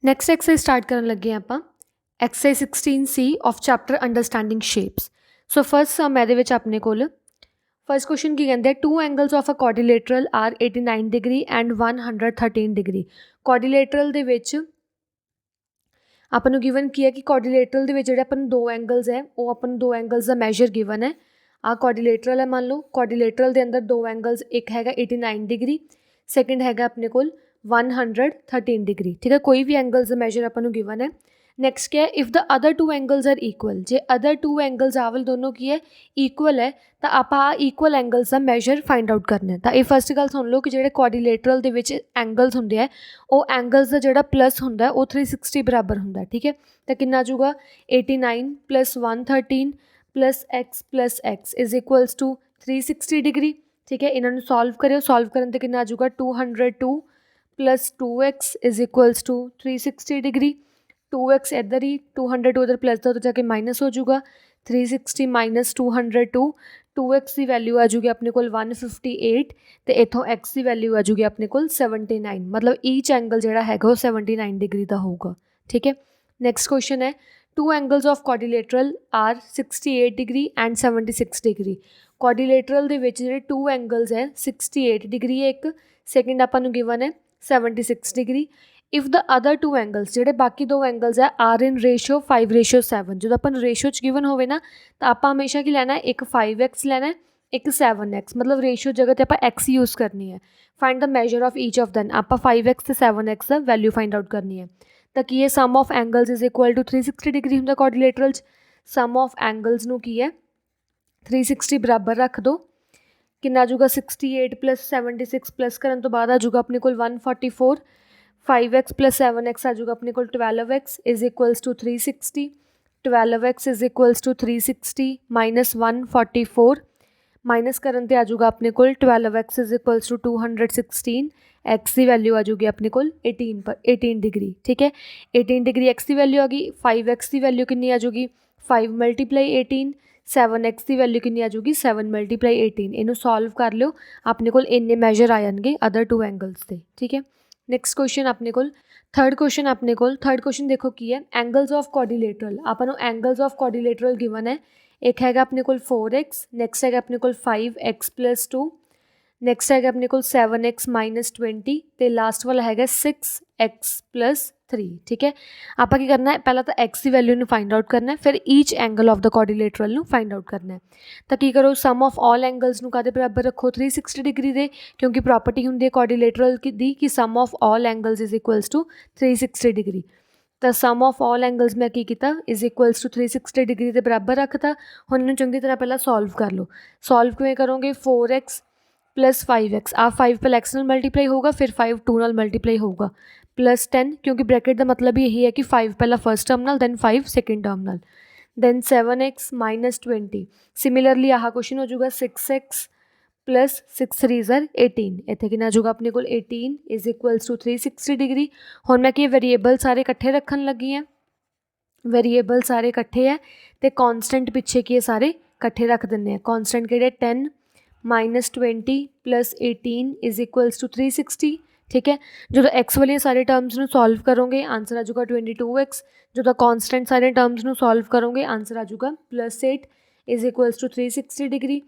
Next exercise start ਕਰਨ ਲੱਗੇ ਹਾਂ ਆਪਾਂ exercise 16C of chapter understanding shapes. So first sum ਇਹਦੇ ਵਿੱਚ ਆਪਣੇ ਕੋਲ ਫਸਟ ਕੁਐਸਚਨ ਕੀ ਕਹਿੰਦੇ, two angles of a quadrilateral are 89 degree and 113 degree. Quadrilateral ਦੇ ਵਿੱਚ ਆਪਾਂ ਨੂੰ ਗਿਵਨ ਕੀ ਹੈ ਕਿ ਕੁਆਡਰੀਲੇਟਰਲ ਦੇ ਵਿੱਚ ਜਿਹੜੇ ਆਪਾਂ ਨੂੰ ਦੋ ਐਂਗਲਸ ਹੈ ਉਹ ਆਪਾਂ ਨੂੰ ਦੋ ਐਂਗਲਸ ਦਾ ਮੈਜਰ ਗਿਵਨ ਹੈ। ਆਹ ਕੁਆਡਰੀਲੇਟਰਲ ਹੈ, ਮੰਨ ਲਓ ਕੁਆਡਰੀਲੇਟਰਲ ਦੇ ਅੰਦਰ ਦੋ ਐਂਗਲਸ, ਇੱਕ ਹੈਗਾ 89 ਡਿਗਰੀ, ਸੈਕਿੰਡ ਹੈਗਾ ਆਪਣੇ ਕੋਲ 113 ਡਿਗਰੀ। ਠੀਕ ਹੈ, ਕੋਈ ਵੀ ਐਂਗਲਸ ਦਾ ਮੈਜਰ ਆਪਾਂ ਨੂੰ ਗਿਵਨ ਹੈ। ਨੈਕਸਟ ਕੀ ਹੈ, if the other two angles are equal, ਜੇ ਅਦਰ ਟੂ ਐਂਗਲਸ ਆਵਲ ਦੋਨੋਂ ਕੀ ਹੈ ਇਕੁਅਲ ਹੈ ਤਾਂ ਆਪਾਂ ਆ ਇਕੁਅਲ ਐਂਗਲਸ ਦਾ ਮੈਜਰ ਫਾਈਂਡ ਆਊਟ ਕਰਨਾ ਹੈ। ਤਾਂ ਇਹ ਫਸਟ ਗੱਲ ਸੁਣ ਲਓ ਕਿ ਜਿਹੜੇ ਕੁਆਡਰੀਲੇਟਰਲ ਦੇ ਵਿੱਚ ਐਂਗਲਸ ਹੁੰਦੇ ਆ ਉਹ ਐਂਗਲਸ ਦਾ ਜਿਹੜਾ ਪਲੱਸ ਹੁੰਦਾ ਉਹ 360 ਬਰਾਬਰ ਹੁੰਦਾ। ਠੀਕ ਹੈ, ਤਾਂ ਕਿੰਨਾ ਆ ਜਾਊਗਾ 89 + 113 + x is equals to 360 degree. ਠੀਕ ਹੈ, ਇਹਨਾਂ ਨੂੰ ਸੋਲਵ ਕਰਿਓ, ਸੋਲਵ ਕਰਨ 'ਤੇ ਕਿੰਨਾ ਆ ਜਾਊਗਾ 202 + 2x is equals to 360 degree. 2x ਇੱਧਰ ਹੀ, 202 ਇੱਧਰ ਪਲੱਸ ਦਾ ਉੱਧਰ ਜਾ ਕੇ ਮਾਈਨਸ ਹੋ ਜਾਊਗਾ, 360 - 202, 2x ਦੀ ਵੈਲਿਊ ਆ ਜੂਗੀ ਆਪਣੇ ਕੋਲ 158 ਅਤੇ ਇੱਥੋਂ x ਦੀ ਵੈਲਿਊ ਆ ਜੂਗੀ ਆਪਣੇ ਕੋਲ 79। ਮਤਲਬ ਈਚ ਐਂਗਲ ਜਿਹੜਾ ਹੈਗਾ ਉਹ 79 ਡਿਗਰੀ ਦਾ ਹੋਊਗਾ। ਠੀਕ ਹੈ, ਨੈਕਸਟ ਕੁਐਸਚਨ ਹੈ, two angles of quadrilateral are 68 degree and 76 degree. Quadrilateral ਦੇ ਵਿੱਚ ਜਿਹੜੇ ਟੂ ਐਂਗਲਸ ਹੈ 68 ਡਿਗਰੀ ਹੈ ਇੱਕ, ਸੈਕਿੰਡ ਆਪਾਂ ਨੂੰ ਗਿਵਨ ਹੈ 76 degree. If the other two angles, ਜਿਹੜੇ ਬਾਕੀ ਦੋ ਐਂਗਲਸ ਹੈ ਆਰ ਇਨ ਰੇਸ਼ੀਓ 5:7। ਜਦੋਂ ਆਪਾਂ ਨੂੰ ਰੇਸ਼ੀਓ 'ਚ ਗਿਵਨ ਹੋਵੇ ਨਾ ਤਾਂ ਆਪਾਂ ਹਮੇਸ਼ਾ ਕੀ ਲੈਣਾ, ਇੱਕ 5x ਲੈਣਾ, ਇੱਕ 7x, ਮਤਲਬ ਰੇਸ਼ੀਓ ਜਗ੍ਹਾ 'ਤੇ ਆਪਾਂ x ਯੂਜ਼ ਕਰਨੀ ਹੈ। Find the measure of each of them, ਆਪਾਂ 5x ਅਤੇ 7x ਦਾ ਵੈਲਿਊ ਫਾਈਂਡ ਆਊਟ ਕਰਨੀ ਹੈ। ਤਾਂ ਕੀ ਇਹ sum of angles is equal to 360 degree ਹੁੰਦਾ ਕੁਆਡਰੀਲੇਟਰਲ 'ਚ। ਸਮ ਆਫ ਐਂਗਲਸ ਨੂੰ ਕੀ ਹੈ 360 ਬਰਾਬਰ ਰੱਖ ਦਿਓ, ਕਿੰਨਾ ਆ ਜੂਗਾ 68 + 76 ਪਲੱਸ ਕਰਨ ਤੋਂ ਬਾਅਦ ਆ ਜੂਗਾ ਆਪਣੇ ਕੋਲ 144, 5x + 7x ਆ ਜੂਗਾ ਆਪਣੇ ਕੋਲ 12x is equals to 360, 12x is equals to 360 - 144, minus ਕਰਨ 'ਤੇ ਆ ਜੂਗਾ ਆਪਣੇ ਕੋਲ 12x is equals to 216, x ਦੀ ਵੈਲਿਊ ਆ ਜੂਗੀ ਆਪਣੇ ਕੋਲ 18 ਡਿਗਰੀ। ਠੀਕ ਹੈ, 18 ਡਿਗਰੀ x ਦੀ ਵੈਲਿਊ ਆ ਗਈ, 5x ਦੀ ਵੈਲਿਊ ਕਿੰਨੀ ਆ ਜੂਗੀ 5 × 18, 7x ਦੀ ਵੈਲਿਊ ਕਿੰਨੀ ਆ ਜੂਗੀ 7 × 18। ਇਹਨੂੰ ਸੋਲਵ ਕਰ ਲਿਓ, ਆਪਣੇ ਕੋਲ ਇੰਨੇ ਮੈਜਰ ਆ ਜਾਣਗੇ ਅਦਰ ਟੂ ਐਂਗਲਸ ਦੇ। ਠੀਕ ਹੈ, ਨੈਕਸਟ ਕੁਐਸਚਨ ਆਪਣੇ ਕੋਲ ਥਰਡ ਕੁਐਸਚਨ ਦੇਖੋ ਕੀ ਹੈ, ਐਂਗਲਸ ਆਫ ਕੁਆਡਰੀਲੇਟਰਲ। ਆਪਾਂ ਨੂੰ ਐਂਗਲਸ ਆਫ ਕੁਆਡਰੀਲੇਟਰਲ ਗਿਵਨ ਹੈ, ਇੱਕ ਹੈਗਾ ਆਪਣੇ ਕੋਲ 4x, ਨੈਕਸਟ ਹੈਗਾ ਆਪਣੇ ਕੋਲ 5x + 2, ਨੈਕਸਟ ਹੈਗਾ ਆਪਣੇ ਕੋਲ 7x - 20 ਅਤੇ ਲਾਸਟ ਵਾਲਾ ਹੈਗਾ 6x + 3। ਠੀਕ ਹੈ, ਆਪਾਂ ਕੀ ਕਰਨਾ ਹੈ, ਪਹਿਲਾਂ ਤਾਂ x ਦੀ ਵੈਲਿਊ ਨੂੰ ਫਾਈਂਡ ਆਊਟ ਕਰਨਾ ਹੈ, ਫਿਰ ਈਚ ਐਂਗਲ ਆਫ ਦ ਕੁਆਡਰੀਲੇਟਰਲ ਨੂੰ ਫਾਈਂਡ ਆਊਟ ਕਰਨਾ ਹੈ। ਤਾਂ ਕੀ ਕਰੋ, ਸਮ ਆਫ ਆਲ ਐਂਗਲਸ ਨੂੰ ਕਾਹਦੇ ਬਰਾਬਰ ਰੱਖੋ 360 ਡਿਗਰੀ ਦੇ, ਕਿਉਂਕਿ ਪ੍ਰੋਪਰਟੀ ਹੁੰਦੀ ਹੈ ਕੁਆਡਰੀਲੇਟਰਲ ਦੀ ਕਿ sum of all angles is equals to 360 degree. ਤਾਂ ਸਮ ਆਫ ਆਲ ਐਂਗਲਸ ਮੈਂ ਕੀ ਕੀਤਾ ਇਜ਼ ਇਕੁਅਲਸ ਟੂ 360 ਡਿਗਰੀ ਦੇ ਬਰਾਬਰ ਰੱਖਤਾ। ਹੁਣ ਇਹਨੂੰ ਚੰਗੀ ਤਰ੍ਹਾਂ ਪਹਿਲਾਂ ਸੋਲਵ ਕਰ ਲਓ। ਸੋਲਵ ਕਿਵੇਂ ਕਰੋਗੇ, 4x + 5x, ਆ 5 ਪਹਿਲਾਂ x ਨਾਲ ਮਲਟੀਪਲਾਈ ਹੋਊਗਾ, ਫਿਰ 5 2 ਨਾਲ ਮਲਟੀਪਲਾਈ ਹੋਊਗਾ, +10, ਕਿਉਂਕਿ ਬ੍ਰੈਕਟ ਦਾ ਮਤਲਬ ਹੀ ਇਹੀ ਹੈ ਕਿ 5 ਪਹਿਲਾਂ ਫਸਟ ਟਰਮ ਨਾਲ, ਦੈਨ 5 ਸੈਕਿੰਡ ਟਰਮ ਨਾਲ, ਦੈਨ 7x - 20। ਸਿਮਿਲਰਲੀ ਆਹ ਕੁਐਸਚਨ ਹੋ ਜਾਊਗਾ 6x + 6 3 = 18। ਇੱਥੇ ਕਿੰਨਾ ਆ ਜਾਊਗਾ ਆਪਣੇ ਕੋਲ 18 ਇਜ਼ ਇਕੁਅਲਸ ਟੂ 360 ਡਿਗਰੀ। ਹੁਣ ਮੈਂ ਕੀ ਵੇਰੀਏਬਲ ਸਾਰੇ ਇਕੱਠੇ ਰੱਖਣ ਲੱਗੀ ਹਾਂ, ਵੇਰੀਏਬਲ ਸਾਰੇ ਇਕੱਠੇ ਹੈ ਅਤੇ ਕੌਨਸਟੈਂਟ ਪਿੱਛੇ ਕੀ ਹੈ ਸਾਰੇ ਇਕੱਠੇ ਰੱਖ ਦਿੰਦੇ ਆ। ਕੌਨਸਟੈਂਟ ਕਿਹੜੇ 10 - 20 + 18 ਇਜ਼ ਇਕੁਅਲਸ ਟੂ 360। ਠੀਕ ਹੈ, ਜਦੋਂ x ਵਾਲੀਆਂ ਸਾਰੇ ਟਰਮਸ ਨੂੰ ਸੋਲਵ ਕਰੋਗੇ ਆਂਸਰ ਆ ਜਾਊਗਾ 22x। ਜਦੋਂ ਕੌਨਸਟੈਂਟ ਸਾਰੇ ਟਰਮਸ ਨੂੰ ਸੋਲਵ ਕਰੋਗੇ ਆਂਸਰ ਆ ਜਾਊਗਾ +8 is equals to 360 degree.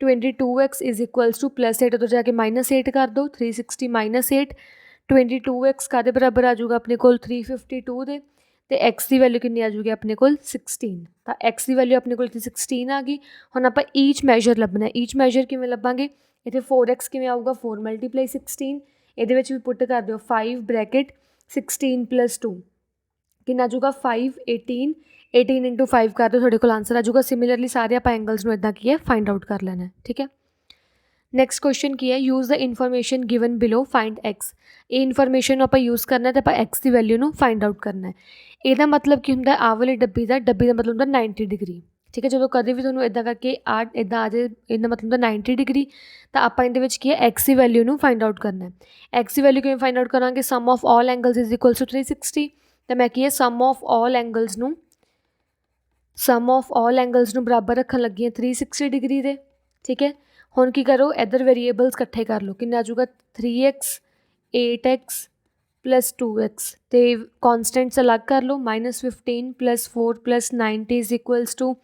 22x is equals to +8, ਉਧਰ ਜਾ ਕੇ -8 ਕਰ ਦਿਓ, 360 - 8, 22x ਕਾਹਦੇ ਬਰਾਬਰ ਆ ਜਾਊਗਾ ਆਪਣੇ ਕੋਲ 352 ਦੇ, ਅਤੇ x ਦੀ ਵੈਲਿਊ ਕਿੰਨੀ ਆ ਜੂਗੀ ਆਪਣੇ ਕੋਲ 16। ਤਾਂ x ਦੀ ਵੈਲਿਊ ਆਪਣੇ ਕੋਲ ਇੱਥੇ 16 ਆ ਗਈ। ਹੁਣ ਆਪਾਂ ਈਚ ਮੈਜਰ ਲੱਭਣਾ, ਈਚ ਮੈਜਰ ਕਿਵੇਂ ਲੱਭਾਂਗੇ, ਇੱਥੇ 4x ਕਿਵੇਂ ਆਊਗਾ 4 × 16, ਇਹਦੇ ਵਿੱਚ ਵੀ ਪੁੱਟ ਕਰ ਦਿਓ 5 ਬ੍ਰੈਕਟ 16 + 2 ਕਿੰਨਾ ਆ ਜੂਗਾ 5 18, 18 × 5 ਕਰ ਦਿਓ, ਤੁਹਾਡੇ ਕੋਲ ਆਂਸਰ ਆ ਜੂਗਾ। ਸਿਮਿਲਰਲੀ ਸਾਰੇ ਆਪਾਂ ਐਂਗਲਸ ਨੂੰ ਇੱਦਾਂ ਕੀ ਹੈ ਫਾਈਂਡ ਆਊਟ ਕਰ ਲੈਣਾ। ਠੀਕ ਹੈ, ਨੈਕਸਟ ਕੁਐਸਚਨ ਕੀ ਹੈ, ਯੂਜ਼ ਦ ਇਨਫੋਰਮੇਸ਼ਨ ਗਿਵਨ ਬਿਲੋ ਫਾਈਂਡ x। ਇਹ ਇਨਫੋਰਮੇਸ਼ਨ ਨੂੰ ਆਪਾਂ ਯੂਜ਼ ਕਰਨਾ ਅਤੇ ਆਪਾਂ x ਦੀ ਵੈਲਿਊ ਨੂੰ ਫਾਈਂਡ ਆਊਟ ਕਰਨਾ ਹੈ। ਇਹਦਾ ਮਤਲਬ ਕੀ ਹੁੰਦਾ, ਆਹ ਵਾਲੀ ਡੱਬੀ ਦਾ ਮਤਲਬ ਹੁੰਦਾ 90 ਡਿਗਰੀ। ਠੀਕ ਹੈ, ਜਦੋਂ ਕਦੇ ਵੀ ਤੁਹਾਨੂੰ ਇੱਦਾਂ ਕਰਕੇ ਇੱਦਾਂ ਆ ਜਾਏ, ਇਹਦਾ ਮਤਲਬ ਹੁੰਦਾ 90 ਡਿਗਰੀ, ਤਾਂ ਆਪਾਂ ਇਹਦੇ ਵਿੱਚ ਕੀ ਹੈ x ਦੀ ਵੈਲਿਊ ਨੂੰ ਫਾਈਂਡ ਆਊਟ ਕਰਨਾ ਹੈ। x ਦੀ ਵੈਲਿਊ ਕਿਵੇਂ ਫਾਈਂਡ ਆਊਟ ਕਰਾਂਗੇ, sum of all angles is equals to 360। ਤਾਂ ਮੈਂ ਕੀ ਹੈ ਸਮ ਆਫ ਆਲ ਐਂਗਲਸ ਨੂੰ ਬਰਾਬਰ ਰੱਖਣ ਲੱਗੀ ਹਾਂ 360 ਡਿਗਰੀ ਦੇ। ਠੀਕ ਹੈ, ਹੁਣ ਕੀ ਕਰੋ, ਇੱਧਰ ਵੇਰੀਏਬਲਸ ਇਕੱਠੇ ਕਰ ਲਓ, ਕਿੰਨਾ ਆ ਜੂਗਾ 3x 8x प्लस 2x तो कॉन्सटेंट्स अलग कर लो -15 plus 4 plus 90 is equals to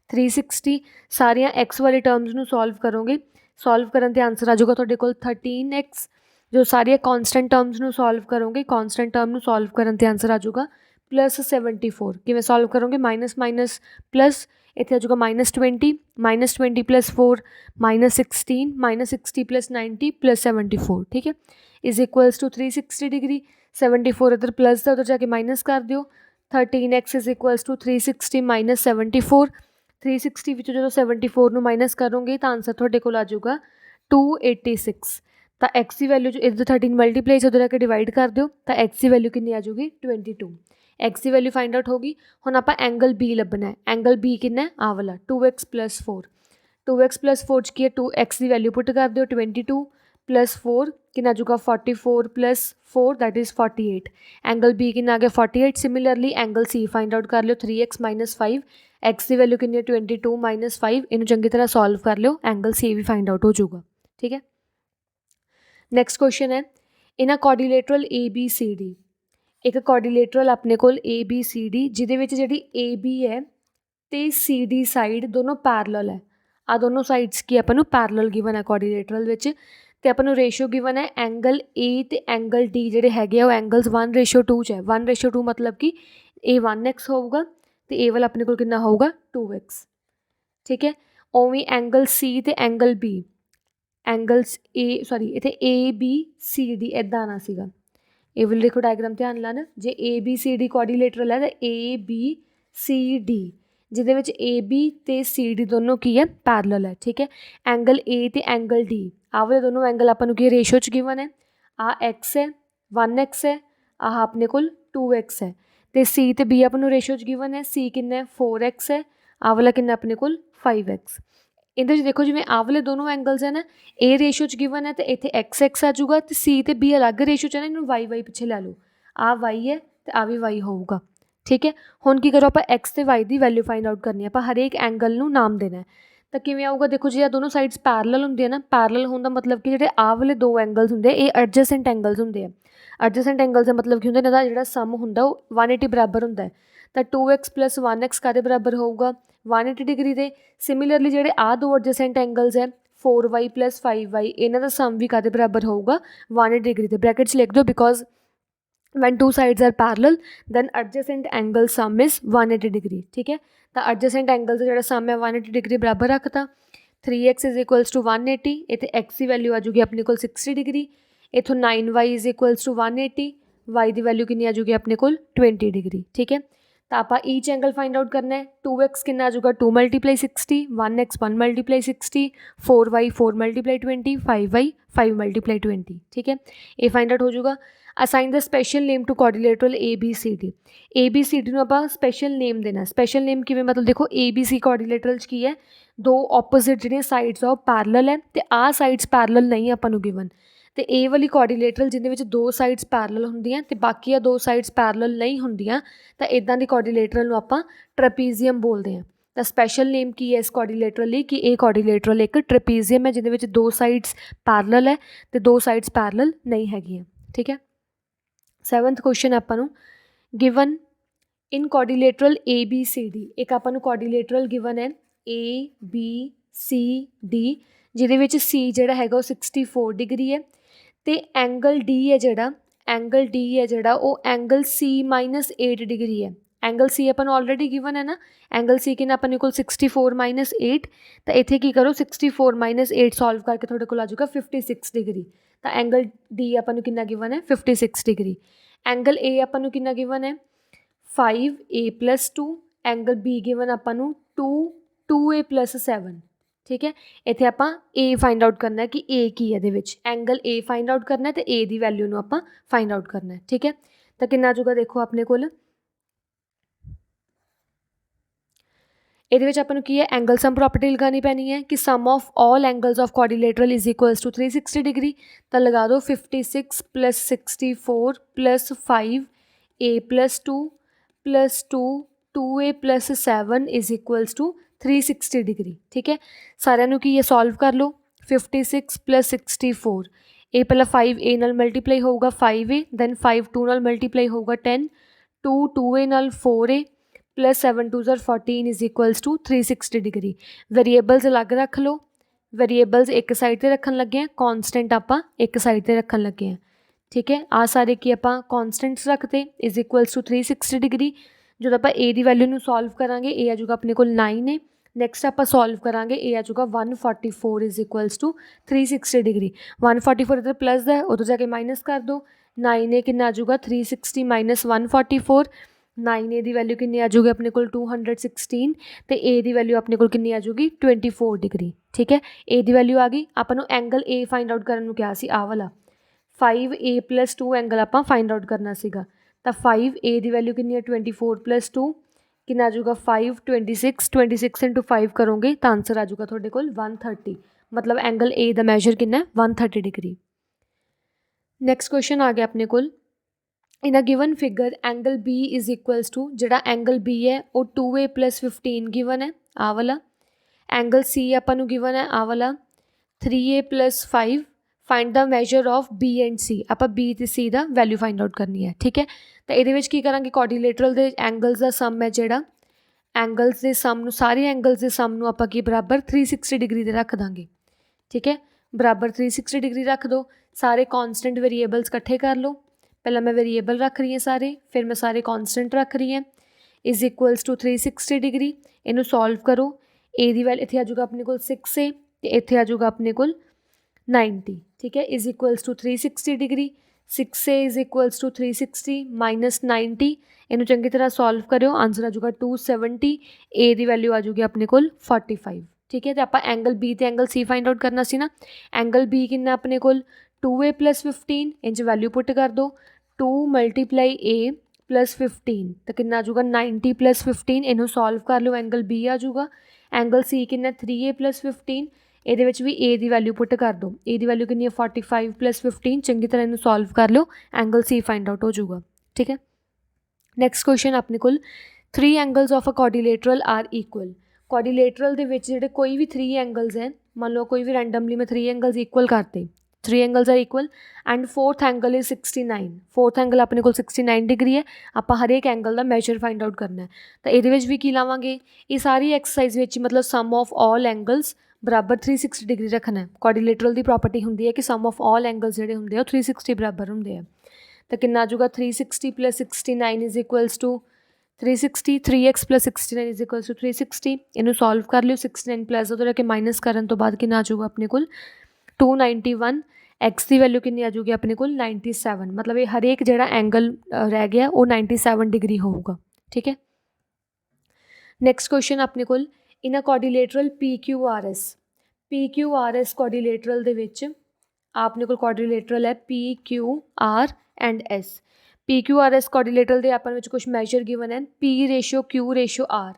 360 सारिया x वाली टर्म्स ਨੂੰ ਸੋਲਵ ਕਰੋਗੇ ਸੋਲਵ ਕਰਨ ਤੇ ਆਨਸਰ ਆ ਜਾਊਗਾ ਤੁਹਾਡੇ ਕੋਲ 13x जो सारिया कॉन्सटेंट टर्म्स ਨੂੰ सॉल्व करोगे कॉन्सटेंट टर्म ਨੂੰ सॉल्व ਕਰਨ ਤੇ ਆਨਸਰ ਆ ਜਾਊਗਾ +74 ਕਿਵੇਂ ਸੋਲਵ ਕਰੋਗੇ ਮਾਈਨਸ ਮਾਈਨਸ ਪਲੱਸ ਇੱਥੇ ਆ ਜਾਊਗਾ -20 प्लस 4 -16 -60 प्लस 90 प्लस 74 ठीक है इज इक्वल्स टू 360 डिग्री 74 इधर प्लस का उधर जाके माइनस कर दियो 13x is equals to 360 minus 74 360 ਵਿੱਚੋਂ ਜਦੋਂ 74 ਨੂੰ ਮਾਈਨਸ ਕਰੋਗੇ ਤਾਂ ਆਨਸਰ ਤੁਹਾਡੇ ਕੋਲ ਆ ਜਾਊਗਾ 286 ਤਾਂ x ਦੀ ਵੈਲਿਊ ਜੋ ਇਧਰ 13 ਮਲਟੀਪਲਾਈ ਜਦੋਂ ਜਾ ਕੇ ਡਿਵਾਈਡ ਕਰ ਦਿਓ ਤਾਂ x ਦੀ ਵੈਲਿਊ ਕਿੰਨੀ ਆ ਜਾਊਗੀ 22 x ਦੀ ਵੈਲਿਊ ਫਾਈਂਡ ਆਊਟ ਹੋ ਗਈ ਹੁਣ ਆਪਾਂ ਐਂਗਲ B ਲੱਭਣਾ ਹੈ ਐਂਗਲ B ਕਿੰਨਾ ਹੈ ਆਹ ਵਾਲਾ 2x + 4 2x + 4 ਚ ਕੀ ਹੈ 2x ਦੀ ਵੈਲਿਊ ਪੁੱਟ ਕਰ ਦਿਓ 22 + 4 ਕਿੰਨਾ ਆ ਜਾਊਗਾ 44 + 4 ਦੈਟ ਇਜ਼ 48 ਐਂਗਲ B ਕਿੰਨਾ ਆ ਗਿਆ 48 similarly angle C find out ਕਰ ਲਿਓ 3x - 5 x ਦੀ ਵੈਲਿਊ ਕਿੰਨੀ ਹੈ 22 - 5 ਇਹਨੂੰ ਚੰਗੀ ਤਰ੍ਹਾਂ ਸੋਲਵ ਕਰ ਲਿਓ ਐਂਗਲ C ਵੀ ਫਾਈਂਡ ਆਊਟ ਹੋ ਜਾਊਗਾ ਠੀਕ ਹੈ ਨੈਕਸਟ ਕੁਐਸਚਨ ਹੈ ਇਨ ਅ ਕੋਆਰਡੀਲੇਟਰਲ ABCD एक कोआर्डिलेटरल अपने कोल ABCD जिहदे विच जिहड़ी AB है ते CD साइड दोनों पैरलल है आ दोनों साइड्स की आपां नूं पैरलल गिवन है कोआर्डिलेटरल विच ते आपां नूं रेशियो गिवन है एंगल A ते एंगल D जिहड़े हैगे आ एंगल्स 1:2 च है 1:2 मतलब कि A 1x होऊगा ते A वाला अपने कोल कितना होऊगा 2x ठीक है उवें एंगल C ते एंगल B एंगल्स इत्थे ABCD इदां आना सीगा ਇਹ ਵਾਲੀ ਦੇਖੋ ਡਾਇਗਰਾਮ ਧਿਆਨ ਲਾਣਾ ਜੇ ABCD ਕੋਆਰਡੀਲੇਟਰਲ ਹੈ ਤਾਂ ABCD ਜਿਹਦੇ ਵਿੱਚ AB ਤੇ CD ਦੋਨੋਂ ਕੀ ਹੈ ਪੈਰਲਲ ਹੈ ਠੀਕ ਹੈ ਐਂਗਲ A ਤੇ ਐਂਗਲ D ਆਹ ਵਾਲੇ ਦੋਨੋਂ ਐਂਗਲ ਆਪਾਂ ਨੂੰ ਕੀ ਰੇਸ਼ੋ 'ਚ ਗਿਵਨ ਹੈ ਆ x ਹੈ 1x ਹੈ ਆਹ ਆਪਣੇ ਕੋਲ 2x ਹੈ ਤੇ C ਤੇ B ਆਪਾਂ ਨੂੰ ਰੇਸ਼ੋ 'ਚ ਗਿਵਨ ਹੈ C ਕਿੰਨਾ ਹੈ 4x ਹੈ ਆਹ ਵਾਲਾ ਕਿੰਨਾ ਆਪਣੇ ਕੋਲ 5x ਇਹਦੇ 'ਚ ਦੇਖੋ ਜਿਵੇਂ ਆਹ ਵਾਲੇ ਦੋਨੋਂ ਐਂਗਲਸ ਹੈ ਨਾ ਇਹ ਰੇਸ਼ੋ 'ਚ ਗਿਵਨ ਹੈ ਤੇ ਇੱਥੇ x ਆ ਜਾਊਗਾ ਤੇ C ਤੇ B ਅਲੱਗ ਰੇਸ਼ੋ 'ਚ ਹੈ ਨਾ ਇਹਨੂੰ y ਪਿੱਛੇ ਲੈ ਲਓ ਆਹ y ਹੈ ਤੇ ਆ ਵੀ y ਹੋਊਗਾ ਠੀਕ ਹੈ ਹੁਣ ਕੀ ਕਰੋ ਆਪਾਂ x ਤੇ y ਦੀ ਵੈਲਿਊ ਫਾਈਂਡ ਆਊਟ ਕਰਨੀ ਹੈ ਆਪਾਂ ਹਰੇਕ ਐਂਗਲ ਨੂੰ ਨਾਮ ਦੇਣਾ ਤਾਂ ਕਿਵੇਂ ਆਊਗਾ ਦੇਖੋ ਜੀ ਇਹ ਦੋਨੋਂ ਸਾਈਡਸ ਪੈਰਲਲ ਹੁੰਦੀਆਂ ਨਾ ਪੈਰਲਲ ਹੋਣ ਦਾ ਮਤਲਬ ਕਿ ਜਿਹੜੇ ਆਹ ਵਾਲੇ ਦੋ ਐਂਗਲਸ ਹੁੰਦੇ ਇਹ ਐਡਜੈਸੈਂਟ ਐਂਗਲਸ ਹੁੰਦੇ ਆ ਐਡਜੈਸੈਂਟ ਐਂਗਲਸ ਦਾ ਮਤਲਬ ਕੀ ਹੁੰਦਾ ਇਹਨਾਂ ਦਾ ਜਿਹੜਾ ਸਮ ਹੁੰਦਾ ਉਹ 180 ਬਰਾਬਰ ਹੁੰਦਾ ਹੈ ਤਾਂ 2x + 1x ਕਾਹਦੇ ਬਰਾਬਰ ਹੋਊਗਾ 180 ਡਿਗਰੀ ਦੇ ਸਿਮਿਲਰਲੀ ਜਿਹੜੇ ਆਹ ਦੋ ਐਡਜੈਸੈਂਟ ਐਂਗਲਸ ਹੈ 4y + 5y ਇਹਨਾਂ ਦਾ ਸਮ ਵੀ ਕਾਹਦੇ ਬਰਾਬਰ ਹੋਊਗਾ 180 ਡਿਗਰੀ ਦੇ ਬ੍ਰੈਕਟਸ ਲਿਖ ਦਿਓ because when two sides are parallel then adjacent angle sum is 180 degree ਠੀਕ ਹੈ ਤਾਂ adjacent angle ਦਾ ਜਿਹੜਾ sum ਹੈ 180 ਡਿਗਰੀ ਬਰਾਬਰ ਰੱਖਤਾ 3x is equals to 180 ਇੱਥੇ x ਦੀ ਵੈਲਿਊ ਆ ਜੂਗੀ ਆਪਣੇ ਕੋਲ 60 ਡਿਗਰੀ ਇੱਥੋਂ 9y is equals to 180 y the value ਕਿੰਨੀ ਆ ਜੂਗੀ ਆਪਣੇ ਕੋਲ 20 ਡਿਗਰੀ ਠੀਕ ਹੈ ਤਾਂ ਆਪਾਂ ਈਚ ਐਂਗਲ ਫਾਈਂਡ ਆਊਟ ਕਰਨਾ ਹੈ 2x ਕਿੰਨਾ ਆ ਜੂਗਾ 2 × 60 1x 1 × 60 4y 4 × 20 5y 5 × 20 ਠੀਕ ਹੈ ਇਹ ਫਾਈਂਡ ਆਊਟ ਹੋ ਜੂਗਾ assign the special name to quadrilateral ABCD ਨੂੰ ਆਪਾਂ ਸਪੈਸ਼ਲ ਨੇਮ ਦੇਣਾ ਸਪੈਸ਼ਲ ਨੇਮ ਕਿਵੇਂ ਮਤਲਬ ਦੇਖੋ ABC ਕੋਆਰਡੀਲੇਟਰਲ 'ਚ ਕੀ ਹੈ ਦੋ ਆਪੋਜ਼ਿਟ ਜਿਹੜੀਆਂ ਸਾਈਡਸ ਆ ਉਹ ਪੈਰਲਲ ਹੈ ਤੇ ਆਹ ਸਾਈਡਸ ਪੈਰਲਲ ਨਹੀਂ ਆਪਾਂ ਨੂੰ ਗਿਵਨ ਤੇ ਇਹ ਵਾਲੀ ਕੋਆਰਡੀਲੇਟਰਲ ਜਿਹਦੇ ਵਿੱਚ ਦੋ ਸਾਈਡਸ ਪੈਰਲਲ ਹੁੰਦੀਆਂ ਤੇ ਬਾਕੀ ਆ ਦੋ ਸਾਈਡਸ ਪੈਰਲਲ ਨਹੀਂ ਹੁੰਦੀਆਂ ਤਾਂ ਇਦਾਂ ਦੀ ਕੋਆਰਡੀਲੇਟਰਲ ਨੂੰ ਆਪਾਂ ਟ੍ਰੈਪੀਜ਼ੀਅਮ ਬੋਲਦੇ ਹਾਂ ਤਾਂ ਸਪੈਸ਼ਲ ਨੇਮ ਕੀ ਹੈ ਇਸ ਕੋਆਰਡੀਲੇਟਰਲ ਲਈ ਕਿ ਇਹ ਕੋਆਰਡੀਲੇਟਰਲ ਇੱਕ ਟ੍ਰੈਪੀਜ਼ੀਅਮ ਹੈ ਜਿਹਦੇ ਵਿੱਚ ਦੋ ਸਾਈਡਸ ਪੈਰਲਲ ਹੈ ਤੇ ਦੋ ਸਾਈਡਸ ਪੈਰਲਲ ਨਹੀਂ ਹੈਗੀਆਂ ਠੀਕ ਹੈ 7th क्वेश्चन ਆਪਾਂ ਨੂੰ ਗਿਵਨ ਇਨ ਕੋਆਰਡੀਲੇਟਰਲ ABCD ਇੱਕ ਆਪਾਂ ਨੂੰ ਕੋਆਰਡੀਲੇਟਰਲ ਗਿਵਨ ਹੈ ABCD ਜਿਹਦੇ ਵਿੱਚ C ਜਿਹੜਾ ਹੈਗਾ ਉਹ 64 ਡਿਗਰੀ ਹੈ ਤੇ ਐਂਗਲ D ਹੈ ਜਿਹੜਾ ਉਹ ਐਂਗਲ C - 8 ਡਿਗਰੀ ਹੈ ਐਂਗਲ C ਆਪਾਂ ਨੂੰ ਆਲਰੇਡੀ ਗਿਵਨ ਹੈ ਨਾ ਐਂਗਲ C ਕਿੰਨਾ ਆਪਣੇ ਕੋਲ 64 - 8 ਤਾਂ ਇੱਥੇ ਕੀ ਕਰੋ 64 - 8 ਸੋਲਵ ਕਰਕੇ ਤੁਹਾਡੇ ਕੋਲ ਆ ਜਾਊਗਾ 56 ਡਿਗਰੀ ਤਾਂ ਐਂਗਲ D ਆਪਾਂ ਨੂੰ ਕਿੰਨਾ ਗਿਵਨ ਹੈ 56 ਡਿਗਰੀ ਐਂਗਲ A ਆਪਾਂ ਨੂੰ ਕਿੰਨਾ ਗਿਵਨ ਹੈ 5A + 2 ਐਂਗਲ B ਗਿਵਨ ਆਪਾਂ ਨੂੰ 2A + 7 ਠੀਕ ਹੈ ਇੱਥੇ ਆਪਾਂ A ਫਾਈਂਡ ਆਊਟ ਕਰਨਾ ਹੈ ਕਿ A ਕੀ ਹੈ ਇਹਦੇ ਵਿੱਚ ਐਂਗਲ A ਫਾਈਂਡ ਆਊਟ ਕਰਨਾ ਤੇ A ਦੀ ਵੈਲਿਊ ਨੂੰ ਆਪਾਂ ਫਾਈਂਡ ਆਊਟ ਕਰਨਾ ਠੀਕ ਹੈ ਤਾਂ ਕਿੰਨਾ ਆ ਜਾਊਗਾ ਦੇਖੋ ਆਪਣੇ ਕੋਲ ਇਹਦੇ ਵਿੱਚ ਆਪਾਂ ਨੂੰ ਕੀ ਹੈ ਐਂਗਲ ਸਮ ਪ੍ਰੋਪਰਟੀ ਲਗਾਉਣੀ ਪੈਣੀ ਹੈ ਕਿ sum of all angles of quadrilateral is equals to 360 degree ਤਾਂ ਲਗਾ ਦਿਓ 56 + 64 + 5A + 2 + 2A + 7 is equals to 360 degree ਠੀਕ ਹੈ ਸਾਰਿਆਂ ਨੂੰ ਕੀ ਹੈ ਸੋਲਵ ਕਰ ਲਓ 56 + 64 ए पहला 5A ਨਾਲ ਮਲਟੀਪਲਾਈ ਹੋਊਗਾ 5A, ਦੈਨ 5 2 ਨਾਲ ਮਲਟੀਪਲਾਈ ਹੋਊਗਾ 10, 2 2A ਨਾਲ 4A plus 7 2 14 is equals to 360 degree. Variables अलग रख लो, वेरीएबल्स एक साइड पर रखन लगे हैं, कॉन्सटेंट आप एक साइड पर रखन लगे हैं। ठीक है, आ सारे की आप कॉन्सटेंट्स रखते इज इक्वल्स टू 360 डिग्री। जो आप ए की वैल्यू में सॉल्व करांगे ए आ जाऊगा अपने को 9 है। नैक्सट आप सॉल्व करांगे ए आ जाऊगा 144 इज इक्वल्स टू 360 डिग्री। 144 इधर प्लस है, उधर जाके माइनस कर दो। 9 कितना आ जाऊगा 360 माइनस 144। 9A की वैल्यू कितनी आ जाऊगी अपने को 216 तो ए की वैल्यू अपने को कितनी आ जाऊगी 24 डिग्री। ठीक है, ए की वैल्यू आ गई। अपन एंगल ए फाइंड आउट करने क्या सी आ वाला 5A + 2 एंगल आप फाइंड आउट करना सीगा। तो 5A की वैल्यू कितनी है 24 + 2 कितना आ जाऊगा 5 26 26 इंटू 5 करोगे तो आंसर आ जाऊगा थोड़े को 130। मतलब एंगल ए का मैजर कितना 130 डिग्री। नैक्सट क्वेश्चन आ गया अपने को in a given figure angle B is equals to जोड़ा एंगल बी है वो 2A + 15 गिवन है आ वाला। एंगल सी अपन गिवन है आ वाला 3A + 5। Find the measure of B and C. आप बी तो सी का वैल्यू फाइंड आउट करनी है। ठीक है, तो ये की करेंगे कोऑर्डिनेटरल के एंगल्स का सम है जोड़ा एंगल्स के सम सारे एंगल्स के सम आप बराबर 360 डिग्री के रख देंगे। ठीक है, बराबर 360 डिग्री रख दो। सारे कॉन्सटेंट वेरीएबल्स इकट्ठे कर लो। पहला मैं वेरीएबल रख रही हैं सारे, फिर मैं सारे कॉन्सटेंट रख रही हैं। Is equals to 360 degree. इनू सॉल्व करो। ए की वैल्यू इतने आ जाऊगा अपने को 6A तो इतने आ जाऊगा अपने को 90। ठीक है, is equals to 360 degree. 6A is equals to 360 minus 90। इनू चंगी तरह सॉल्व करो, आंसर आ जाऊगा 270। ए की वैल्यू आ जाऊगी अपने को 45। ठीक है, तो आप एंगल बी तो एंगल सी फाइंड आउट करना सी ना। एंगल बी कितना अपने को 2A + 15 इंच वैल्यू पुट कर दो। 2 × A + 15 तो कितना आ जाऊगा 90 + 15। इनू सॉल्व कर लो, एंगल बी आ जाऊगा। एंगल सी कितना 3A + 15। ये भी ए की वैल्यू पुट कर दो। ए की वैल्यू कितनी है 45 + 15। चंगी तरह इनू सॉल्व कर लो, एंगल सी फाइंड आउट हो जाऊगा। ठीक है, नैक्सट क्वेश्चन अपने को 3 angles of a quadrilateral are equal. Quadrilateral के जोड़े कोई भी 3 एंगल्स हैं, मान लो कोई भी रैंडमली मैं 3 एंगल्स इक्वल करते 3 angles are equal and 4th angle is 69। 4th angle अपने को 69 डिग्री है। आप हर एक एंगल का मैजर फाइंड आउट करना है। तो ये भी की लावांगे ये सारी एक्सरसाइज में मतलब सम ऑफ ऑल एंगल्स बराबर 360 डिग्री रखना है। क्वाड्रिलेटरल की प्रॉपर्टी होंगी है कि सम ऑफ ऑल एंगल्स जोड़े होंगे 360 बराबर होंगे हैं। तो कितना आ जाऊगा 360 + 69 is equals to 360। 3x + 69 is equals to 360। इनू सॉल्व कर लियो। 69 प्लस उधर के माइनस करने तो बाद कितना आ जाऊगा अपने को 291। एक्स की वैल्यू कितनी आ जाऊगी अपने को 97। मतलब ये हर एक जोड़ा एंगल रह गया वो 97 डिग्री होगा। ठीक है, नैक्सट क्वेश्चन अपने को in a quadrilateral PQRS। PQRS quadrilateral दे विच आपने को क्वाड्रिलेटरल है PQR and S। PQRS quadrilateral दे अपन कुछ मैजर गिवन है P/Q/R।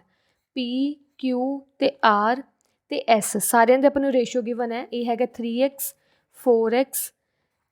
P Q ते R ते S सारे दे अपन रेशो गिवन है। ये है 3x 4x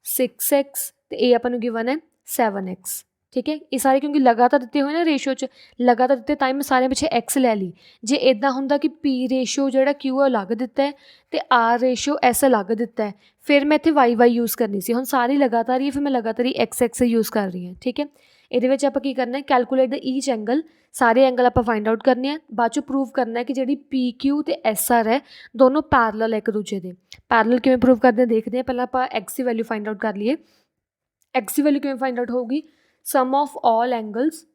6x तो ये अपन गिवन है 7x। ठीक है, ये सारे क्योंकि लगातार दिते हुए ना रेशो च लगातार दिते तां मैं सारे पिछे एक्स लै ली। जे इदा होंदा कि P रेशो जो क्यू अलग दिता है तो R रेशो S अलग दिता है, फिर मैं इतने y यूज़ करनी सी। हुण सारी लगातार ही फिर मैं लगातार ही x यूज़ कर रही हूँ। ठीक है, ये आप की करना है कैलकुलेट द ईच एंगल। सारे एंगल आप फाइंड आउट करने हैं, बाद चो प्रूव करना है कि जी PQ तो SR है दोनों पैरलल एक दूजे के। पैरलल किवें प्रूव करते हैं देखते हैं। पहले आप एक्स की वैल्यू फाइंड आउट कर लिए। एक्स की वैल्यू किवें फाइंड आउट होगी sum of all angles.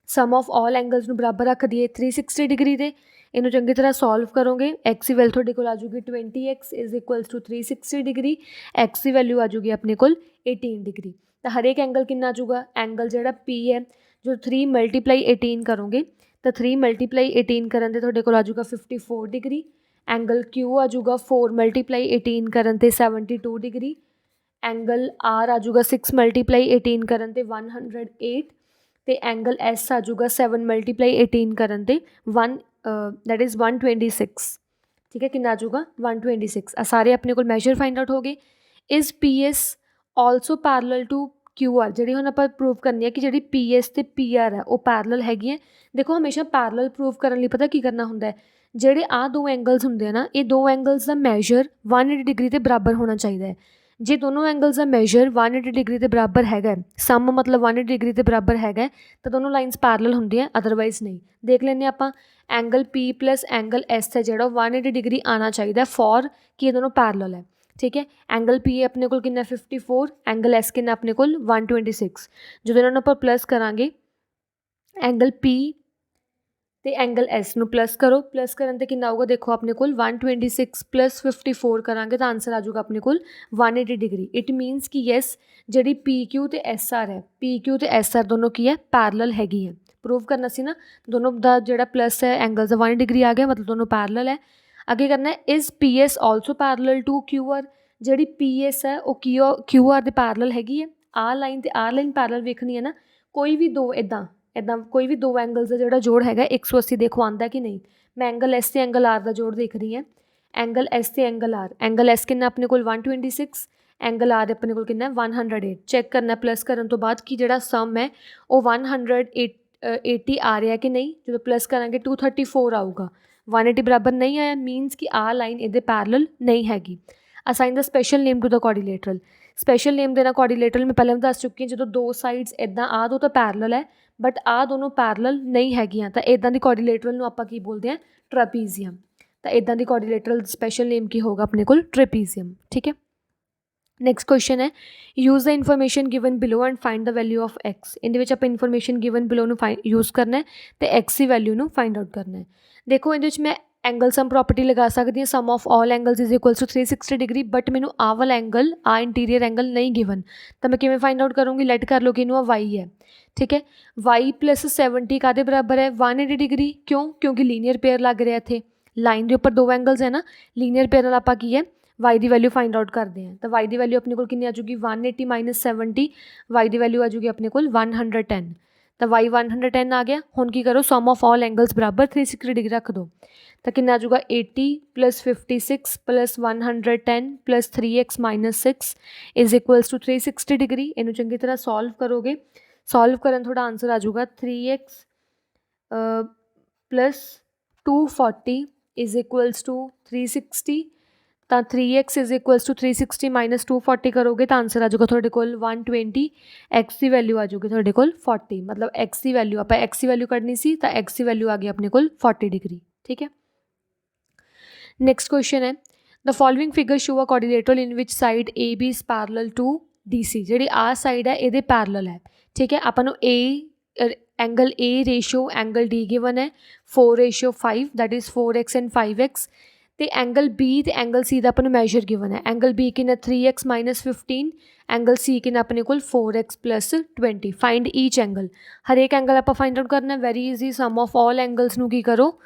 Sum of all angles में बराबर रख दिए 360 डिग्री के। इनू चंगी तरह सॉल्व करोगे एक्स की वैल्यू थोड़े को आ जाऊगी 20x is equals to 360 degree. X की वैल्यू आ जाऊगी अपने को 18 डिग्री। तो हर एक एंगल कितना आ जाऊगा एंगल जोड़ा P है जो 3 × 18 करोगे तो 3 × 18 करन ते थोड़े को आ जाऊगा 54 डिग्री। एंगल Q आ जाऊगा 4 × 18 करन ते 72 डिग्री। एंगल R आ जाऊगा 6 × 18 करन ते 108 तो एंगल S आ जाऊगा 7 × 18 करन ते 126। ठीक है, कितना आ जाऊगा 126। सारे अपने को मैजर फाइंड आउट हो गए। Is PS also parallel to QR। जी हम आप प्रूव करनी है कि जी PS तो PR है वो पैरलल हैगी। देखो हमेशा पैरलल प्रूव करने लिए पता की करना होंगे है ਜਿਹੜੇ आ 2 एंगल्स होंगे ना ये 2 एंगल्स का मैजर 180 डिग्री के बराबर होना चाहिए है। जे दोनों एंगल्स का मेजर 180 डिग्री के बराबर है, सम मतलब 180 डिग्री के बराबर है, तो दोनों लाइनस पैरल होंदियां, अदरवाइज नहीं। देख लें आप angle P plus angle S है जो 180 डिग्री आना चाहिए फॉर कि ये दोनों पैरल है। ठीक है, एंगल पी अपने को कितना 54, एंगल एस कितना अपने को 126। जो इन्होंने आप प्लस करांगे एंगल पी तो एंगल एस नू प्लस करो, प्लस करन ते कितना आऊगा देखो अपने को 126 प्लस 54 करांगे तो आंसर आ जाऊगा अपने को 180 डिग्री। इट मीनस कि यस जी पी क्यू तो एस आर है, पी क्यू तो एस आर दोनों की है पैरल हैगी है। प्रूव करना सी ना, दोनों का जो प्लस है एंगल से 180 डिग्री आ गया, मतलब दोनों पैरल है। अगे करना है is P S also parallel to Q R, जी पी एस है वो क्यू आर के पैरल हैगी है। आर लाइन तो आर लाइन पैरल वेखनी है ना, कोई भी दो इदा कोई भी दो एंगल्स का जो जोड़ है 180 देखो आता कि नहीं। मैं एंगल एस से एंगल आर का जोड़ देख रही है, एंगल एस से एंगल आर, एंगल एस कितना अपने को 126, एंगल आर अपने को कितना 108। चैक करना प्लस करने तो बाद कि जो सम है वो 180 आ रहा है कि नहीं। जो प्लस करेंगे 234 आऊगा, 180 बराबर नहीं आया, मीनस कि आ लाइन ये पैरल नहीं हैगी। Assign the special name to the coordinator. Special name देना कोऑर्डिनेटर मैं पहले भी दस चुकी हूँ, जो दो साइड्स इदा आ दो तो पैरल है बट आ दोनों पैरल नहीं हैगियां, तो इदा की कोऑर्डिनेटरल नूं आपां की बोलते हैं ट्रेपीजियम। तो इदा की कोऑर्डिनेटरल स्पैशल नेम की होगा अपने को ट्रेपीजियम। ठीक है, नैक्सट क्वेश्चन है use the information given below and find the value of x. इहदे आप इन्फॉर्मेशन गिवन बिलो यूज़ करना है तो एक्स की वैल्यू नूं फाइंड आउट करना है। देखो ये मैं एंगल सम प्रॉपर्टी लगा सकती हूँ, sum of all angles is equals to 360 degree, but मैनू आ वाला एंगल आ इंटीरियर एंगल नहीं गिवन, तो मैं किमें फाइंड आउट करूँगी। लेट कर लो कि इनू वाई है। ठीक है, वाई प्लस 70 कादे बराबर है 180 डिग्री। क्यों? क्योंकि लीनियर पेयर लग रहा इत्थे, लाइन के उपर दो एंगल्स है ना, लीनियर पेयर नाल आपां की है वाई की वैल्यू फाइंड आउट करते हैं। तो वाई की वैल्यू अपने को कितनी आ जाएगी 180 माइनस 70, वाई की वैल्यू आ जाएगी अपने को 110। तो वाई 110 आ गया। हुण की करो सम ऑफ ऑल एंगल्स बराबर 360 डिग्री रख दो, तो कितना आ जाएगा 80 plus 56 plus 110 plus 3x minus 6 is equals to 360 degree. इनू चंगी तरह सॉल्व करोगे, सॉल्व करन थोड़ा आंसर आ जाएगा 3x plus 240 is equals to 360। तो 3x is equals to 360 minus 240 करोगे तो आंसर आ जाएगा थोड़े को 120। एक्स की वैल्यू आ जाएगी थोड़े को 40, मतलब एक्स की वैल्यू आप एक्स की वैल्यू कढ़नी सी तो एक्स की वैल्यू आ गई अपने को 40 डिग्री। ठीक है, नैक्सट क्वेश्चन है the following figure show a quadrilateral in which side A B is parallel to D C. जी आ साइड है ये पैरल है। ठीक है, अपन A angle A ratio angle D given है 4:5, that is 4x and 5x। तो एंगल बी तो एंगल सी का अपन मैजर गिवन है, एंगल बी कितना 3x माइनस 15, एंगल सी कितना अपने को 4x plus 20। Find each angle, हर एक एंगल आप फाइंड आउट करना है। Very easy, sum of all angles नू की करो,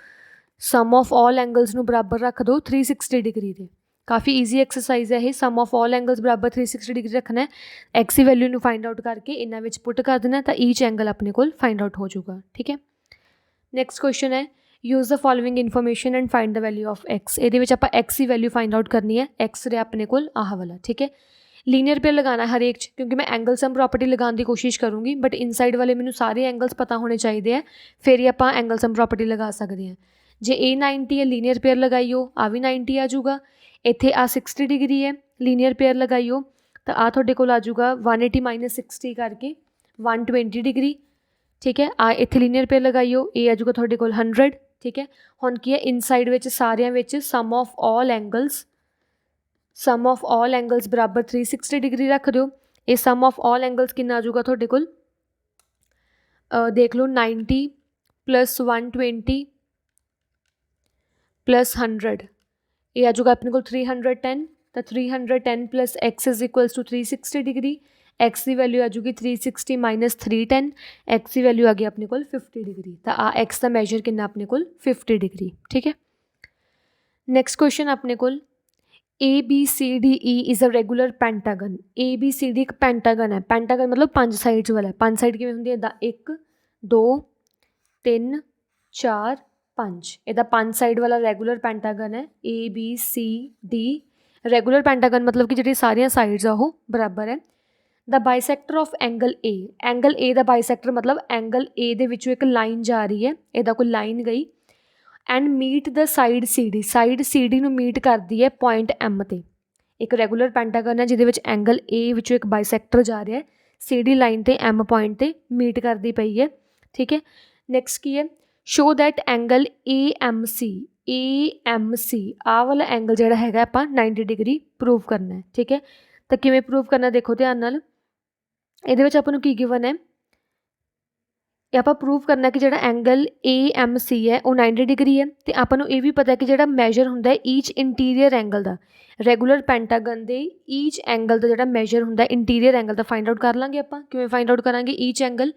सम ऑफ ऑल एंगल्स नू बराबर रख दो 360 डिग्री के। काफ़ी ईजी एक्सरसाइज है ये, सम ऑफ ऑल एंगल्स बराबर 360 डिग्री रखना है। एक्स की वैल्यू नू फाइंड आउट करके इन्हां विच पुट कर देना, तो ईच एंगल अपने को फाइंड आउट हो जाऊगा। ठीक है, नैक्सट क्वेश्चन है use the following information and find the value of x. ये आप एक्स की वैल्यू फाइंड आउट करनी है, एक्स रहा अपने को आह वाला। ठीक है, लीनियर पेयर लगाना है हर एक क्योंकि मैं एंगल सम प्रॉपर्टी लगाने की कोशिश करूँगी, बट इनसाइड वाले मैंने सारे एंगल्स पता होने चाहिए हैं, फिर ही आप एंगल सम प्रॉपर्टी लगा सकते हैं। जे ए 90 है लीनियर पेयर लगाइयो आ भी 90 आ जाऊगा, इत्थे आ 60 डिग्री है लीनियर पेयर लगाइयो तो आ थोड़े को आ जाऊगा 180 माइनस 60 करके 120 डिग्री। ठीक है, आ इत्थे लीनियर पेयर लगाइयो ए आ जाऊगा थोड़े को 100। ठीक है, हुण की है इनसाइड विच सारियां विच sum of all angles, sum of all angles बराबर 360 डिग्री रख दो। ये सम ऑफ ऑल एंगल्स कितना आ जाऊगा थोड़े को देख लो 90 प्लस 120 प्लस 100, ये आ जाएगा अपने को 310। तो 310 plus x is equals to 360 degree. X की वैल्यू आ जाएगी 360 माइनस 310, एक्स की वैल्यू आ गई अपने को 50 डिग्री। तो आ एक्स का मैजर कितना अपने को 50 डिग्री। ठीक है, नैक्सट क्वेश्चन अपने को A B C D E is a regular pentagon. A B C D एक पेंटागन है, पेंटागन मतलब 5 साइड्स वाला है। 5 साइड किमें होंदी है 1 2 3 4 5, यदा 5 साइड वाला रेगुलर पेंटागन है A B C D. Regular pentagon मतलब कि जी सारिया साइड्स आ वो बराबर है। The bisector of angle A दा बाइसैक्टर मतलब एंगल ए दे विचों एक लाइन जा रही है, यदा कोई लाइन गई and meet the side C D नू मीट करती है पॉइंट एम ते। एक रेगुलर पेंटागन है जिहदे एंगल ए विचों एक बाइसैक्टर जा रहा है, सी डी लाइन ते एम पॉइंट ते मीट करती पई है। ठीक है, नैक्सट की है, show that angle A M C आ वाला एंगल जिहड़ा हैगा आपां 90 डिग्री प्रूव करना है। ठीक है, तो किवें प्रूव करना देखो ध्यान नाल, इहदे विच आपां नूं की गिवन है, आप प्रूव करना कि जिहड़ा एंगल ए एम सी है वो 90 डिग्री है, तो आपां नूं ये भी पता है कि जिहड़ा मैजर हुंदा है ईच इंटीरियर एंगल का, रेगुलर पेंटागन दे ईच एंगल का जिहड़ा मैजर हुंदा है इंटीरियर एंगल का फाइंड आउट कर लांगे। आपां किवें फाइंड आउट करांगे, ईच एंगल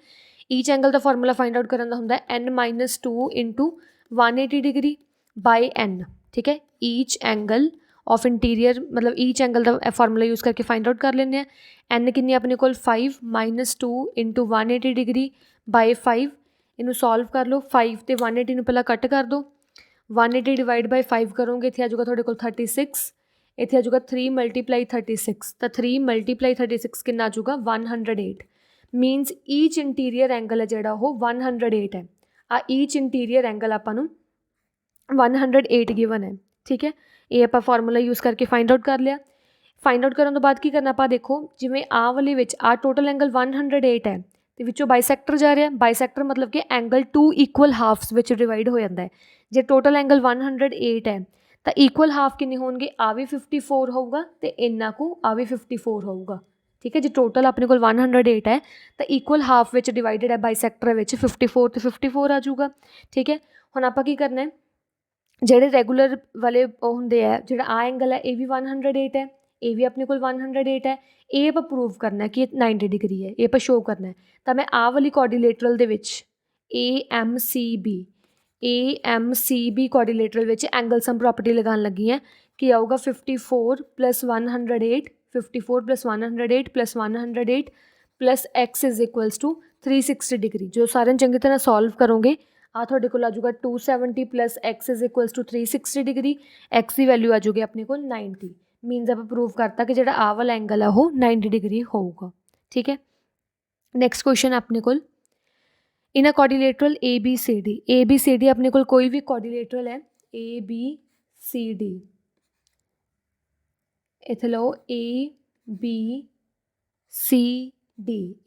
का फॉर्मूला फाइंड आउट करन दा हुंदा है n-2 into 180 degree by n। ठीक है, ईच एंगल ऑफ इंटीरियर मतलब ईच एंगल का फॉर्मूला यूज़ करके फाइंड आउट कर लेने, n कितनी अपने कोल 5 -2 इंटू 180 डिग्री बाय 5, इनू सॉल्व कर लो, 5 ते 180 नूं पहला कट कर दो, 180 डिवाइड बाय 5 करोगे इत्थे आ जाऊगा तुहाडे कोल 36, इत्थे आ जाऊगा 3 × 36, तो 3 × 36 कितना आ जाऊगा 108। मीनस ईच इंटीरियर एंगल है जिहड़ा वो 108 है। आ ईच इंटीरियर एंगल आपां नूं 108 गिवन है। ठीक है, ये आपां फॉर्मूला यूज़ करके फाइंड आउट कर लिया। फाइंड आउट करन तो बाद की करना, आपां देखो जिवें आ वाले विच आ टोटल एंगल 108 है ते विचों बाइसैक्टर जा रहा है, बाइसैक्टर मतलब कि angle 2 equal halves which divide हो जाता है। जे टोटल एंगल 108 है तो इक्वल हाफ किन्ने होणगे, आ भी 54 होगा तो इन्ना को आ भी 54 होगा। ठीक है, जो टोटल अपने को 108 है तो इक्वल हाफ विच डिवाइडेड है बाइसैक्टर विच 54 तो 54 आ जाऊगा। ठीक है, हुण आपां की करना है, ਜਿਹੜੇ ਰੈਗੂਲਰ ਵਾਲੇ ਉਹ ਹੁੰਦੇ ਆ, ਜਿਹੜਾ ਆ ਐਂਗਲ ਹੈ ਇਹ ਵੀ 108 ਹੈ, ਇਹ ਵੀ ਆਪਣੇ ਕੋਲ 108 ਹੈ, ਇਹ ਆਪਾਂ ਪ੍ਰੂਵ ਕਰਨਾ ਕਿ 90 ਡਿਗਰੀ ਹੈ, ਇਹ ਆਪਾਂ ਸ਼ੋ ਕਰਨਾ। ਤਾਂ ਮੈਂ ਆਹ ਵਾਲੀ ਕੋਆਰਡੀਨੇਟਰਲ ਦੇ ਵਿੱਚ AMCB ਕੋਆਰਡੀਨੇਟਰਲ ਵਿੱਚ ਐਂਗਲ ਸਮ ਪ੍ਰੋਪਰਟੀ ਲਗਾਉਣ ਲੱਗੀ ਹਾਂ ਕਿ ਆਊਗਾ 54 + 108 54 + 108 + 108 + x = 360 डिग्री। जो सारे चंगी तरह सॉल्व करोगे आ तुहाडे कोल आ जाऊगा 270 + x = 360 डिग्री, x की वैल्यू आ जाऊगी अपने को 90। मीनस आप प्रूव करता कि जिहड़ा आ वाला एंगल है वो 90 डिग्री होगा। ठीक है, नैक्सट क्वेश्चन अपने कोल, इन अ कोऑर्डिनेटरल ABCD अपने कोल कोई भी कोऑर्डिनेटरल है ABCD, इत्थे लो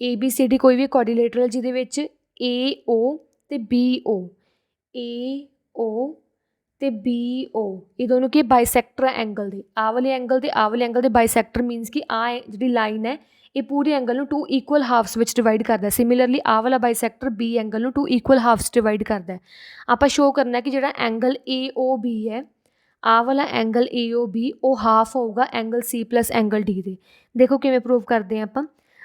ABCD कोई भी कोऑर्डिनेटरल जिहदे विच AO ते BO ते BO ये दोनों के बाइसैक्टर एंगल दे, आ वाले एंगल दे बाइसैक्टर मीनस कि आ जिहड़ी लाइन है ये पूरे एंगल नूं 2 इक्वल हाफ्स विच डिवाइड करदा है। सिमिलरली आ वाला बाइसैक्टर B एंगल नूं 2 इक्वल हाफ्स डिवाइड करदा है। आपां शो करना है कि जिहड़ा एंगल AOB है, आ वाला एंगल AOB वो हाफ होगा एंगल C + एंगल D दे। देखो किवें प्रूव करते हैं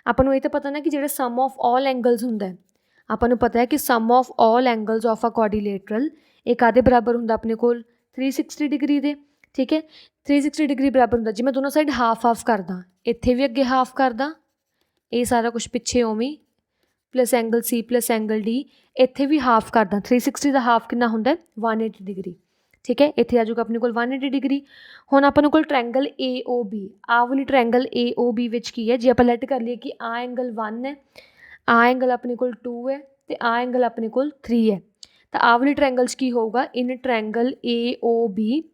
आपां नूं ये तो पता ना कि जिहड़ा सम ऑफ ऑल एंगल्स हुंदा है, आपां नूं पता है कि sum of all angles of a quadrilateral एक आधे बराबर हुंदा अपने कोल 360 डिग्री दे। ठीक है, 360 डिग्री बराबर हुंदा, जे मैं दोनों साइड हाफ करदा, इत्थे भी अगे हाफ करदा, ये सारा कुछ पिछे उवें plus angle C + angle D, इत्थे भी हाफ करदा, 360 का हाफ कितना हुंदा 180 डिग्री। ठीक है, इत्थे आ जाऊगा अपने कोल 180 डिग्री। हुण अपने कोल ट्रायंगल AOB, आ वाली ट्रायंगल AOB विच की है, जे आपां लेट कर लिए कि आ एंगल 1 है, आ एंगल अपने कोल 2 है तो आ एंगल अपने कोल 3 है, तो आ वाली ट्रायंगल की होगा इन ट्रायंगल AOB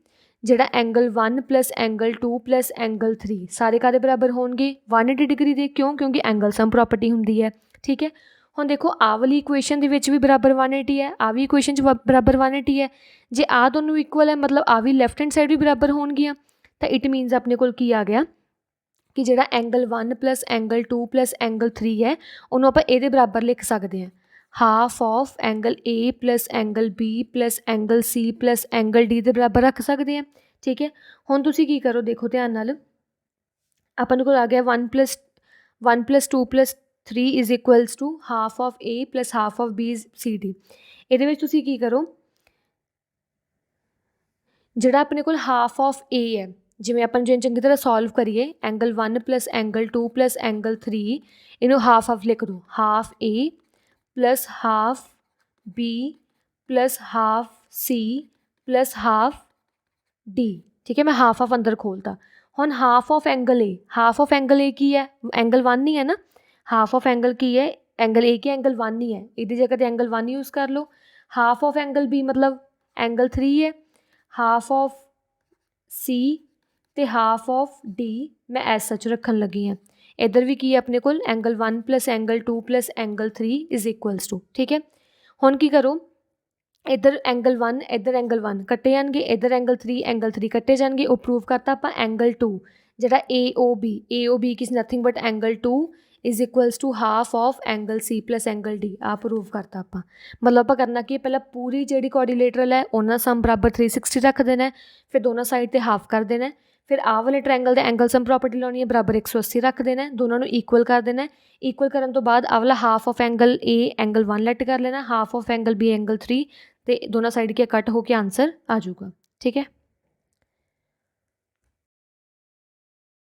जिहड़ा एंगल 1 + एंगल 2 + एंगल 3 सारे कादे बराबर होणगे 180 डिग्री दे, क्यों क्योंकि एंगल सम प्रॉपर्टी हुंदी है। ठीक है, हुण देखो आ वाली इक्वेशन दे विच भी बराबर 180 है, आ भी इक्वेशन च बराबर 180 है, जे आ दोनों इक्वल है मतलब आ भी लैफ्ट हैंड साइड भी बराबर होणगियां, तो इट मीनस अपने कोल की आ गया कि जिहड़ा एंगल 1 + एंगल 2 + एंगल 3 है उन्होंने आपां इहदे बराबर लिख सकते हैं, half of angle A + angle B + angle C + angle D दे बराबर रख सकते हैं। ठीक है, हुण तुसीं की करो देखो ध्यान नाल, अपन को आ गया 1 + 2 + 3 = half of A + half of B C D। इहदे विच तुसीं की करो, जिहड़ा अपने कोल हाफ ऑफ A है, जिवें अपन जे चंगी तरह सॉल्व करिए एंगल 1 + एंगल 2 + एंगल 3 इनू हाफ लिख दो, half A + half B + half C + half D। ठीक है, मैं हाफ अंदर खोलता। हुण हाफ ऑफ एंगल A की है, एंगल 1 ही है ना, हाफ ऑफ एंगल की है, एंगल A की एंगल 1 ही है, इहदी जगह ते एंगल 1 यूज़ कर लो। हाफ ऑफ एंगल B मतलब एंगल 3 है, हाफ ऑफ C ਤੇ ਹਾਫ ਆਫ ਡੀ ਮੈਂ ਐਸ ਸੱਚ ਰੱਖਣ ਲੱਗੀ ਹਾਂ। ਇੱਧਰ ਵੀ ਕੀ ਹੈ ਆਪਣੇ ਕੋਲ angle 1 plus angle 2 plus angle 3 is equals to, ਠੀਕ ਹੈ। ਹੁਣ ਕੀ ਕਰੋ, ਇੱਧਰ ਐਂਗਲ 1 ਇੱਧਰ ਐਂਗਲ 1 ਕੱਟੇ ਜਾਣਗੇ, ਇੱਧਰ ਐਂਗਲ 3 ਕੱਟੇ ਜਾਣਗੇ। ਉਹ ਪ੍ਰੂਵ ਕਰਤਾ ਆਪਾਂ ਐਂਗਲ 2 ਜਿਹੜਾ A O B is nothing but angle 2 is equals to half of angle C plus angle D. ਆ ਪ੍ਰੂਵ ਕਰਤਾ ਆਪਾਂ। ਮਤਲਬ ਆਪਾਂ ਕਰਨਾ ਕੀ ਹੈ, ਪਹਿਲਾਂ ਪੂਰੀ ਜਿਹੜੀ ਕੁਆਡੀਲੇਟਰਲ ਹੈ ਉਹਨਾਂ ਸਮ ਬਰਾਬਰ 360 ਰੱਖ ਦੇਣਾ, ਫਿਰ ਦੋਨੋਂ ਸਾਈਡ 'ਤੇ ਹਾਫ ਕਰ ਦੇਣਾ, ਫਿਰ ਆਹ ਵਾਲੇ ਟਰਾਇੰਗਲ ਦਾ ਐਂਗਲ ਸਮ ਪ੍ਰੋਪਰਟੀ ਲਾਉਣੀ ਹੈ, ਬਰਾਬਰ 180 ਰੱਖ ਦੇਣਾ, ਦੋਨਾਂ ਨੂੰ ਇਕੁਅਲ ਕਰ ਦੇਣਾ। ਇਕੁਅਲ ਕਰਨ ਤੋਂ ਬਾਅਦ ਆਹ ਵਾਲਾ half of angle A angle 1 let ਕਰ ਲੈਣਾ, half of angle B angle 3 ਤੇ ਦੋਨਾਂ ਸਾਈਡ ਕੀ ਕੱਟ ਹੋ ਕੇ ਆਂਸਰ ਆ ਜਾਊਗਾ, ਠੀਕ ਹੈ।